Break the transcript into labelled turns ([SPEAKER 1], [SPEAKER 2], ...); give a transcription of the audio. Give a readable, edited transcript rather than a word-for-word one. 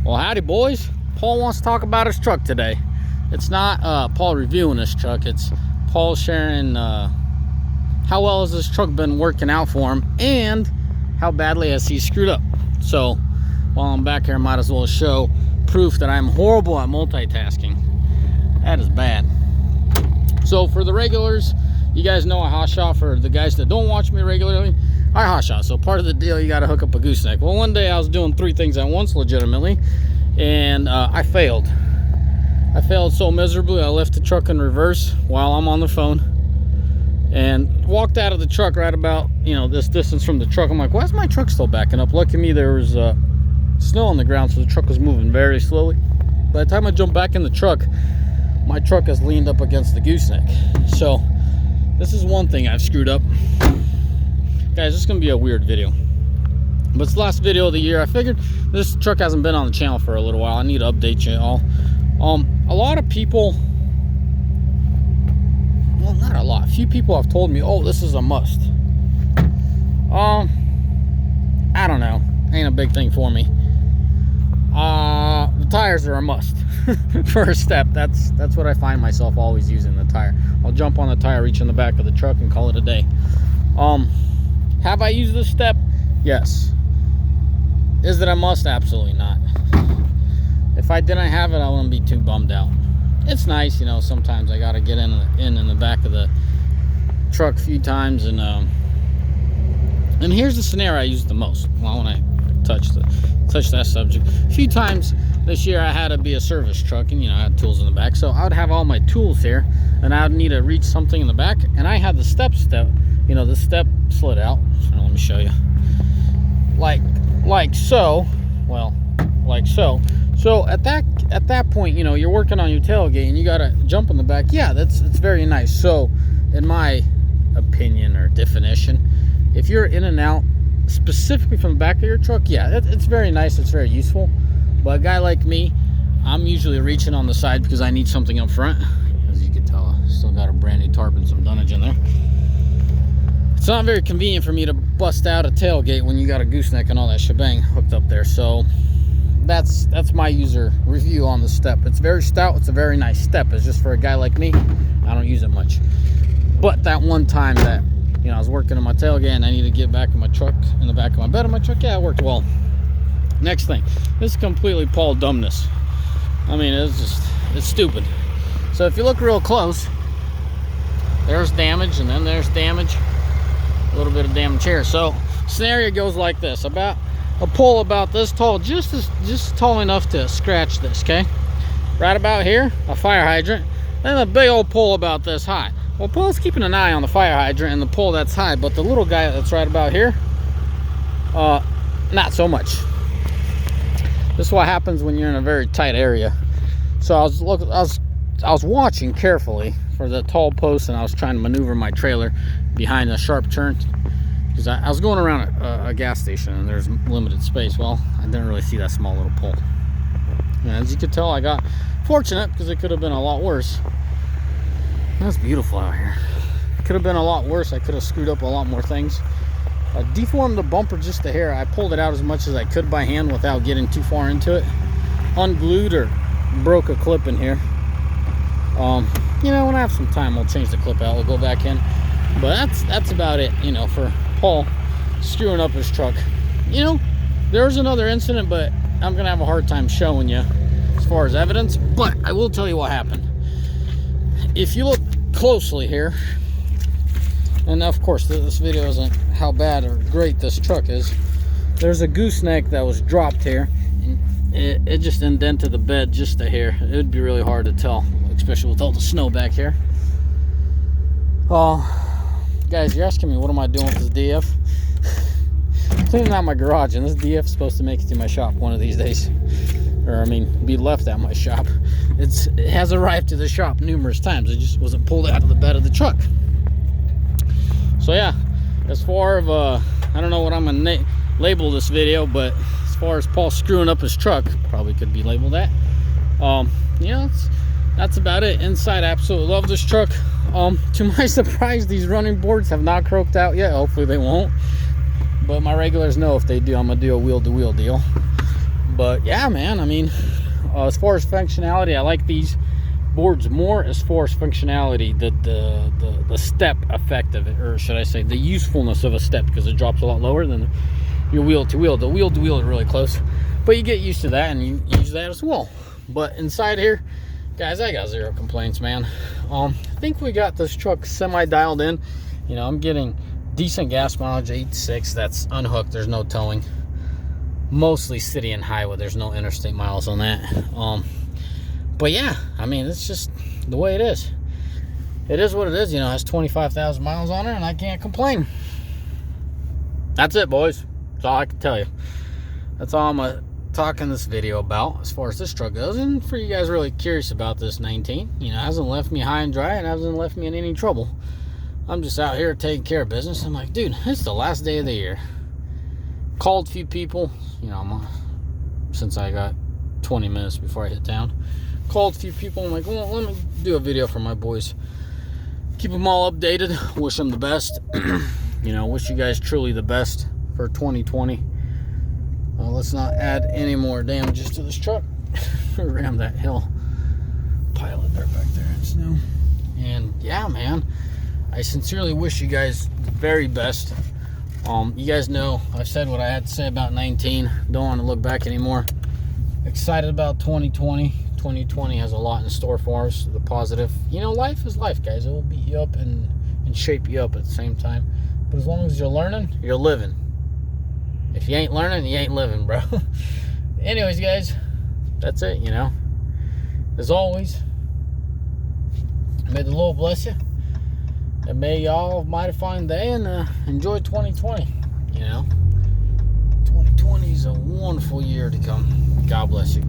[SPEAKER 1] Well, howdy boys. Paul wants to talk about his truck today. It's not Paul reviewing his truck, it's Paul sharing how well has this truck been working out for him and how badly has he screwed up. So while I'm back here, I might as well show proof that I'm horrible at multitasking. That is bad. So for the regulars, you guys know I hot shot. For the guys that don't watch me regularly, I hot shot. So part of the deal, you got to hook up a gooseneck. Well, one day I was doing 3 things at once legitimately, and I failed. I failed so miserably, I left the truck in reverse while I'm on the phone and walked out of the truck right about, this distance from the truck. I'm like, why is my truck still backing up? Lucky me, there was snow on the ground, so the truck was moving very slowly. By the time I jumped back in the truck, my truck has leaned up against the gooseneck. So this is one thing I've screwed up. Guys, this is going to be a weird video, but it's the last video of the year. I figured this truck hasn't been on the channel for a little while. I need to update you all. A lot of people, well, not a lot, a few people have told me, oh, this is a must. I don't know, ain't a big thing for me. The tires are a must. For a step, that's what I find myself always using, the tire. I'll jump on the tire, reach in the back of the truck, and call it a day. Have I used this step? Yes. Is it a must? Absolutely not. If I didn't have it, I wouldn't be too bummed out. It's nice, sometimes I gotta get in the back of the truck a few times, and here's the scenario I use the most. Well, when I touch that subject, a few times this year I had to be a service truck, and I had tools in the back, so I would have all my tools here, and I would need to reach something in the back, and I had the step, the step slid out. So let me show you, like so. Well, like so. So at that point, you're working on your tailgate and you gotta jump in the back. Yeah, it's very nice. So in my opinion or definition, if you're in and out specifically from the back of your truck, yeah, it's very nice, it's very useful. But a guy like me, I'm usually reaching on the side because I need something up front. As you can tell, I still got a brand new tarp and some dunnage in there. It's not very convenient for me to bust out a tailgate when you got a gooseneck and all that shebang hooked up there. So that's my user review on the step. It's very stout, it's a very nice step. It's just for a guy like me, I don't use it much. But that one time that I was working on my tailgate and I need to get back in my truck, in the back of my bed of my truck, yeah, it worked well. Next thing, this is completely Paul dumbness. I mean, it's stupid. So if you look real close, there's damage, and then there's damage, a little bit of damage here. So scenario goes like this: about a pole about this tall, just tall enough to scratch this, okay? Right about here, a fire hydrant, and a big old pole about this high. Well, Paul's keeping an eye on the fire hydrant and the pole that's high, but the little guy that's right about here, not so much. This is what happens when you're in a very tight area. So I was watching carefully for the tall post, and I was trying to maneuver my trailer behind a sharp turn, because I was going around a gas station and there's limited space. Well, I didn't really see that small little pole. And as you could tell, I got fortunate because it could have been a lot worse. That's beautiful out here. It could have been a lot worse. I could have screwed up a lot more things. I deformed the bumper just a hair. I pulled it out as much as I could by hand without getting too far into it. Unglued or broke a clip in here. When I have some time, I'll change the clip out. We'll go back in. But that's about it, for Paul screwing up his truck. There's another incident, but I'm going to have a hard time showing you as far as evidence. But I will tell you what happened. If you look closely here, and of course this video isn't how bad or great this truck is, there's a gooseneck that was dropped here, and it just indented the bed just a hair. It would be really hard to tell, especially with all the snow back here. Guys, you're asking me what am I doing with this DF? Cleaning out my garage, and this DF is supposed to make it to my shop one of these days, or be left at my shop. It has arrived to the shop numerous times. It just wasn't pulled out of the bed of the truck. So yeah, as far as I don't know what I'm gonna label this video, but as far as Paul screwing up his truck, probably could be labeled that. That's about it. Inside, I absolutely love this truck. To my surprise, these running boards have not croaked out yet. Hopefully they won't. But my regulars know if they do, I'm gonna do a wheel-to-wheel deal. But yeah, man, I mean, as far as functionality, I like these boards more. As far as functionality, the step effect of it, or should I say the usefulness of a step, because it drops a lot lower than your wheel to wheel. The wheel to wheel is really close, but you get used to that and you use that as well. But inside here, guys, I got zero complaints, man. I think we got this truck semi dialed in. You know, I'm getting decent gas mileage, 86. That's unhooked, there's no towing. Mostly city and highway, there's no interstate miles on that. But yeah, I mean, it's just the way it is. It is what it is. You know, it has 25,000 miles on it, and I can't complain. That's it, boys. That's all I can tell you. That's all I'm talking this video about as far as this truck goes. And for you guys really curious about this 19, you know, it hasn't left me high and dry and hasn't left me in any trouble. I'm just out here taking care of business. I'm like, dude, it's the last day of the year. Called a few people, you know, since I got 20 minutes before I hit town. Called a few people. I'm like, well, let me do a video for my boys. Keep them all updated. Wish them the best. You know, wish you guys truly the best for 2020. Let's not add any more damages to this truck. Ram that hill. Pile of dirt back there in snow. And yeah, man, I sincerely wish you guys the very best. You guys know I've said what I had to say about 19. Don't want to look back anymore. Excited about 2020. 2020 has a lot in store for us. The positive. You know, life is life, guys. It will beat you up and shape you up at the same time. But as long as you're learning, you're living. If you ain't learning, you ain't living, bro. Anyways, guys, that's it, you know. As always, may the Lord bless you. And may y'all have a mighty fine day and enjoy 2020. You know, 2020 is a wonderful year to come. God bless you.